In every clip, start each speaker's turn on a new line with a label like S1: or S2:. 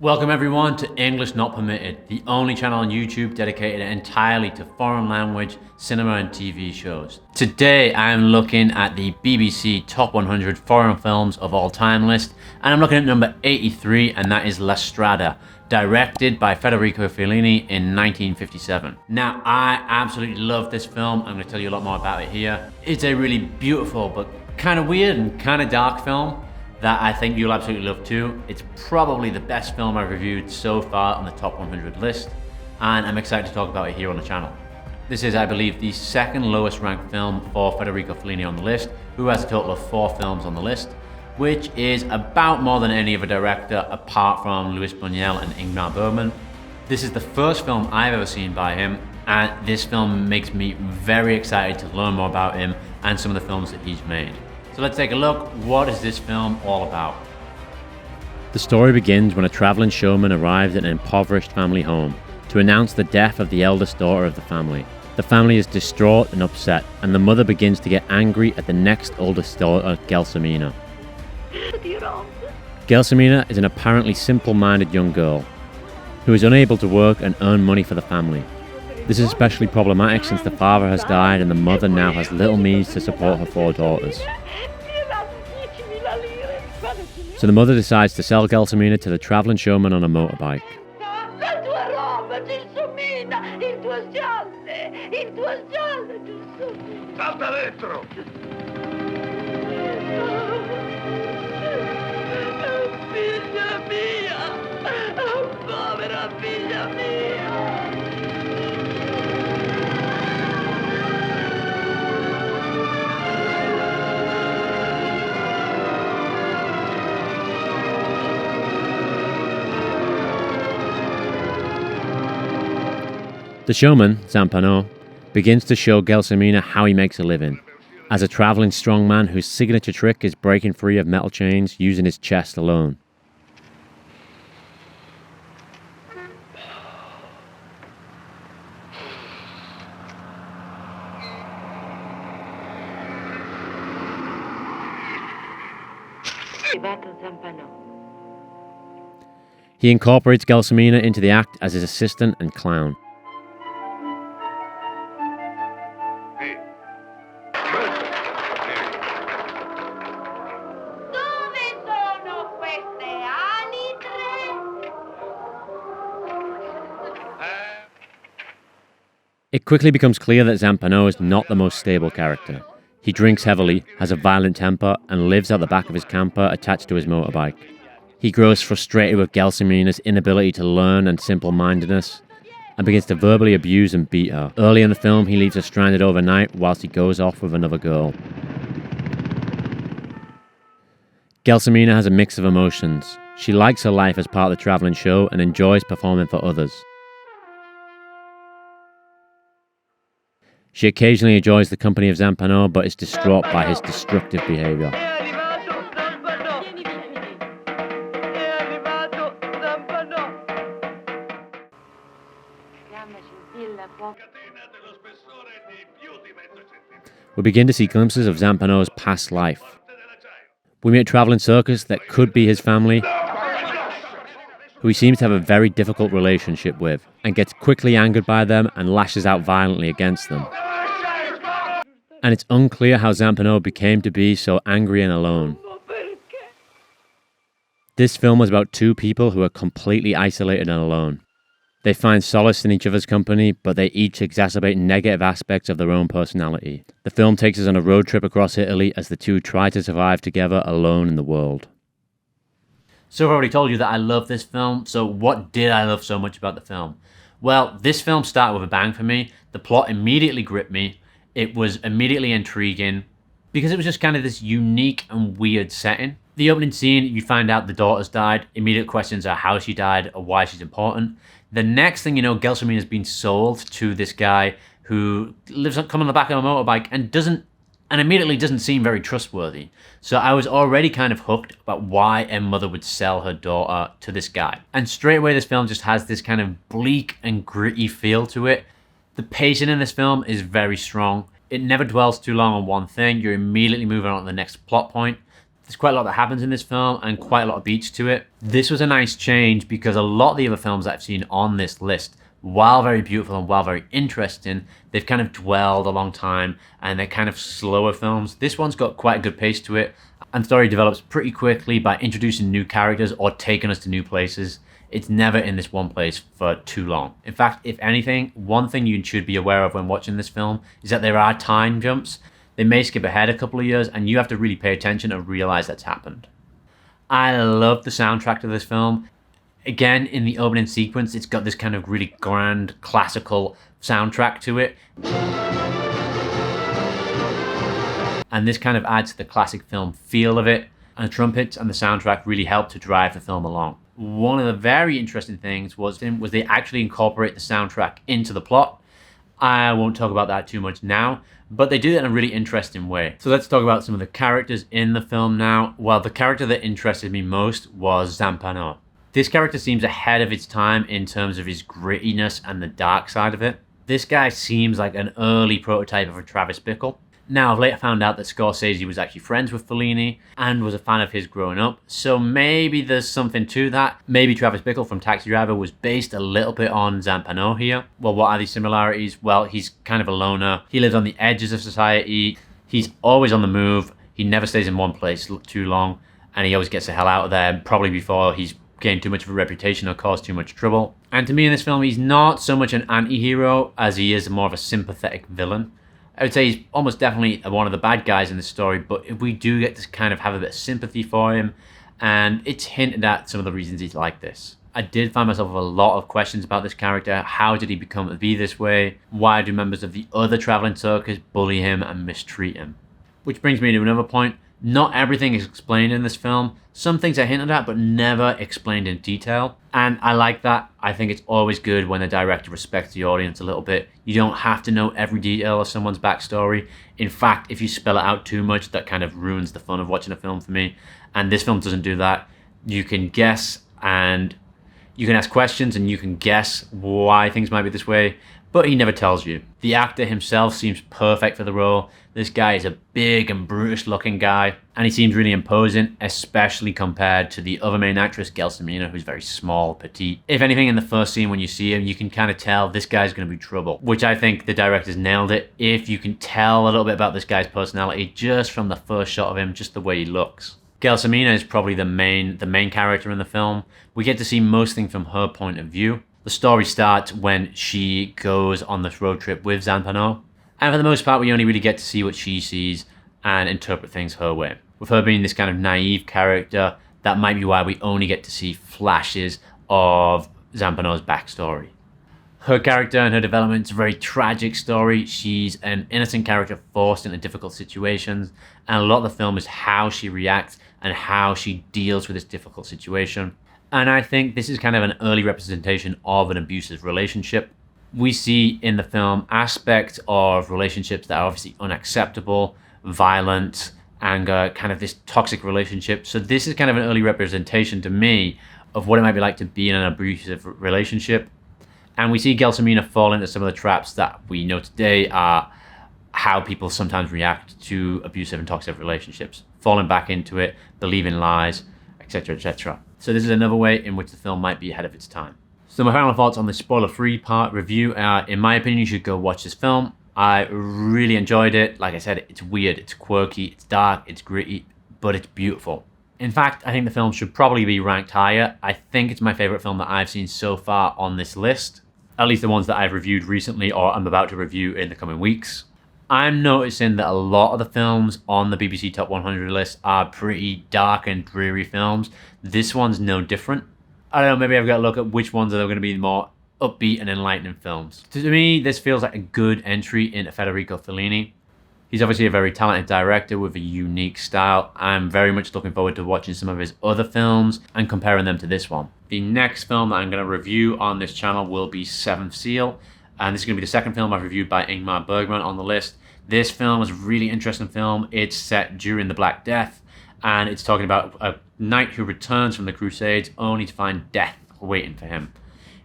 S1: Welcome everyone to English Not Permitted, the only channel on YouTube dedicated entirely to foreign language, cinema and TV shows. Today I am looking at the BBC Top 100 Foreign Films of All Time list, and I'm looking at number 83, and that is Strada, directed by Federico Fellini in 1957. Now, I absolutely love this film. I'm going to tell you a lot more about it here. It's a really beautiful but kind of weird and kind of dark film that I think you'll absolutely love too. It's probably the best film I've reviewed so far on the top 100 list, and I'm excited to talk about it here on the channel. This is, I believe, the second lowest ranked film for Federico Fellini on the list, who has a total of 4 films on the list, which is about more than any other director apart from Luis Buñuel and Ingmar Bergman. This is the first film I've ever seen by him, and this film makes me very excited to learn more about him and some of the films that he's made. So let's take a look. What is this film all about?
S2: The story begins when a traveling showman arrives at an impoverished family home to announce the death of the eldest daughter of the family. The family is distraught and upset, and the mother begins to get angry at the next oldest daughter, Gelsomina. Gelsomina is an apparently simple-minded young girl who is unable to work and earn money for the family. This is especially problematic since the father has died and the mother now has little means to support her 4 daughters. So the mother decides to sell Gelsomina to the travelling showman on a motorbike. The showman, Zampano, begins to show Gelsomina how he makes a living, as a travelling strongman whose signature trick is breaking free of metal chains using his chest alone. He incorporates Gelsomina into the act as his assistant and clown. It quickly becomes clear that Zampano is not the most stable character. He drinks heavily, has a violent temper, and lives out the back of his camper attached to his motorbike. He grows frustrated with Gelsomina's inability to learn and simple-mindedness, and begins to verbally abuse and beat her. Early in the film, he leaves her stranded overnight whilst he goes off with another girl. Gelsomina has a mix of emotions. She likes her life as part of the travelling show and enjoys performing for others. She occasionally enjoys the company of Zampano, but is distraught by his destructive behaviour. We begin to see glimpses of Zampano's past life. We meet a travelling circus that could be his family, who he seems to have a very difficult relationship with, and gets quickly angered by them and lashes out violently against them. And it's unclear how Zampano became to be so angry and alone. This film was about 2 people who are completely isolated and alone. They find solace in each other's company, but they each exacerbate negative aspects of their own personality. The film takes us on a road trip across Italy as the 2 try to survive together alone in the world.
S1: So I've already told you that I love this film, so what did I love so much about the film? Well, this film started with a bang for me. The plot immediately gripped me. It was immediately intriguing because it was just kind of this unique and weird setting. The opening scene, you find out the daughter's died. Immediate questions are how she died or why she's important. The next thing you know, Gelsomina has been sold to this guy who lives come on the back of a motorbike and immediately doesn't seem very trustworthy. So I was already kind of hooked about why a mother would sell her daughter to this guy. And straight away, this film just has this kind of bleak and gritty feel to it. The pacing in this film is very strong. It never dwells too long on one thing. You're immediately moving on to the next plot point. There's quite a lot that happens in this film and quite a lot of beats to it. This was a nice change because a lot of the other films that I've seen on this list, while very beautiful and while very interesting, they've kind of dwelled a long time and they're kind of slower films. This one's got quite a good pace to it, and the story develops pretty quickly by introducing new characters or taking us to new places. It's never in this one place for too long. In fact, if anything, one thing you should be aware of when watching this film is that there are time jumps. They may skip ahead a couple of years and you have to really pay attention and realize that's happened. I love the soundtrack to this film. Again, in the opening sequence, it's got this kind of really grand classical soundtrack to it. And this kind of adds to the classic film feel of it. And the trumpets and the soundtrack really help to drive the film along. One of the very interesting things was they actually incorporate the soundtrack into the plot. I won't talk about that too much now, but they do it in a really interesting way. So let's talk about some of the characters in the film now. Well, the character that interested me most was Zampano. This character seems ahead of its time in terms of his grittiness and the dark side of it. This guy seems like an early prototype of a Travis Bickle. Now, I've later found out that Scorsese was actually friends with Fellini and was a fan of his growing up, so maybe there's something to that. Maybe Travis Bickle from Taxi Driver was based a little bit on Zampano here. Well, what are these similarities? Well, he's kind of a loner. He lives on the edges of society. He's always on the move. He never stays in one place too long, and he always gets the hell out of there, probably before he's gained too much of a reputation or caused too much trouble. And to me in this film, he's not so much an anti-hero as he is more of a sympathetic villain. I would say he's almost definitely one of the bad guys in the story, but we do get to kind of have a bit of sympathy for him, and it's hinted at some of the reasons he's like this. I did find myself with a lot of questions about this character. How did he become to be this way? Why do members of the other traveling circus bully him and mistreat him? Which brings me to another point. Not everything is explained in this film. Some things are hinted at, but never explained in detail. And I like that. I think it's always good when the director respects the audience a little bit. You don't have to know every detail of someone's backstory. In fact, if you spell it out too much, that kind of ruins the fun of watching a film for me. And this film doesn't do that. You can guess and you can ask questions and you can guess why things might be this way, but he never tells you. The actor himself seems perfect for the role. This guy is a big and brutish looking guy, and he seems really imposing, especially compared to the other main actress, Gelsomina, who's very small, petite. If anything, in the first scene when you see him, you can kind of tell this guy's going to be trouble, which I think the directors nailed it. If you can tell a little bit about this guy's personality just from the first shot of him, just the way he looks. Gelsomina is probably the main character in the film. We get to see most things from her point of view. The story starts when she goes on this road trip with Zampano, and for the most part we only really get to see what she sees and interpret things her way. With her being this kind of naive character, that might be why we only get to see flashes of Zampano's backstory. Her character and her development is a very tragic story. She's an innocent character forced into difficult situations, and a lot of the film is how she reacts and how she deals with this difficult situation. And I think this is kind of an early representation of an abusive relationship. We see in the film aspects of relationships that are obviously unacceptable, violent, anger, kind of this toxic relationship. So this is kind of an early representation to me of what it might be like to be in an abusive relationship. And we see Gelsomina fall into some of the traps that we know today are how people sometimes react to abusive and toxic relationships. Falling back into it, believing lies, etc., etc. So this is another way in which the film might be ahead of its time. So my final thoughts on this spoiler-free part review are, in my opinion, you should go watch this film. I really enjoyed it. Like I said, it's weird, it's quirky, it's dark, it's gritty, but it's beautiful. In fact, I think the film should probably be ranked higher. I think it's my favorite film that I've seen so far on this list. At least the ones that I've reviewed recently or I'm about to review in the coming weeks. I'm noticing that a lot of the films on the BBC Top 100 list are pretty dark and dreary films. This one's no different. I don't know, maybe I've got to look at which ones are going to be more upbeat and enlightening films. To me, this feels like a good entry into Federico Fellini. He's obviously a very talented director with a unique style. I'm very much looking forward to watching some of his other films and comparing them to this one. The next film that I'm going to review on this channel will be Seventh Seal. And this is going to be the second film I've reviewed by Ingmar Bergman on the list. This film is a really interesting film. It's set during the Black Death, and it's talking about a knight who returns from the Crusades only to find death waiting for him.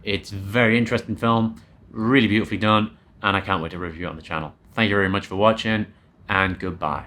S1: It's a very interesting film, really beautifully done, and I can't wait to review it on the channel. Thank you very much for watching, and goodbye.